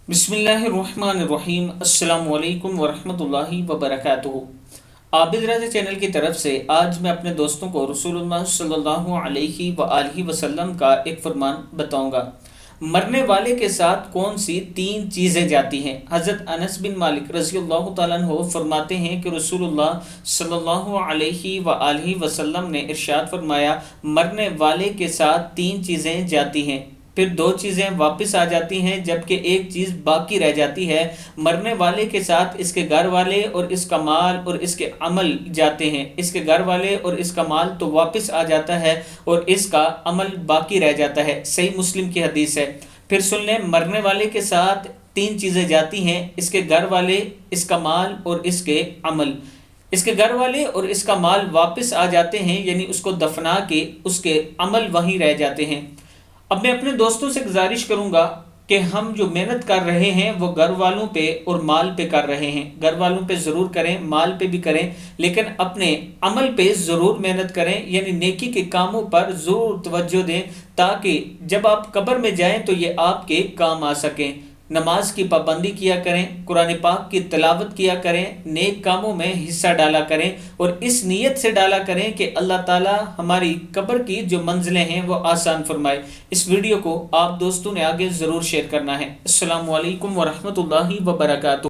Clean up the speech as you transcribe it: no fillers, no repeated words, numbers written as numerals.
बिस्मिल्लाहिर्रहमानिर्रहीम। अस्सलामु अलैकुम वरहमतुल्लाहि वबरकातुहू। आबिद राजा चैनल की तरफ से आज मैं अपने दोस्तों को रसूलुल्लाह सल्लल्लाहु अलैहि वआलिहि वसल्लम का एक फरमान बताऊंगा। मरने वाले के साथ कौन सी तीन चीज़ें जाती हैं। हज़रत अनस बिन मालिक रज़ियल्लाहु ताला अन्हु फरमाते हैं कि रसूलुल्लाह सल्लल्लाहु अलैहि वआलिहि वसल्लम ने इरशाद फरमाया, मरने वाले के साथ तीन चीज़ें जाती हैं, फिर दो चीज़ें वापस आ जाती हैं, जबकि एक चीज़ बाकी रह जाती है। मरने वाले के साथ इसके घर वाले और इसका माल और इसके अमल जाते हैं। इसके घर वाले और इसका माल तो वापस आ जाता है और इसका अमल बाकी रह जाता है। सही मुस्लिम की हदीस है। फिर सुन लें, मरने वाले के साथ तीन चीज़ें जाती हैं, इसके घर वाले, इसका माल और इसके अमल। इसके घर वाले और इसका माल वापस आ जाते हैं, यानी उसको दफना के उसके अमल वहीं रह जाते हैं। अब मैं अपने दोस्तों से गुजारिश करूंगा कि हम जो मेहनत कर रहे हैं वो घर वालों पे और माल पे कर रहे हैं। घर वालों पे ज़रूर करें, माल पे भी करें, लेकिन अपने अमल पे ज़रूर मेहनत करें, यानी नेकी के कामों पर ज़रूर तवज्जो दें, ताकि जब आप कब्र में जाएं तो ये आपके काम आ सकें। नमाज की पाबंदी किया करें, कुरान पाक की तिलावत किया करें, नेक कामों में हिस्सा डाला करें और इस नीयत से डाला करें कि अल्लाह ताला हमारी कब्र की जो मंजिलें हैं वो आसान फरमाए। इस वीडियो को आप दोस्तों ने आगे ज़रूर शेयर करना है। अस्सलामु अलैकुम वरहमतुल्लाहि वबरकातुहू।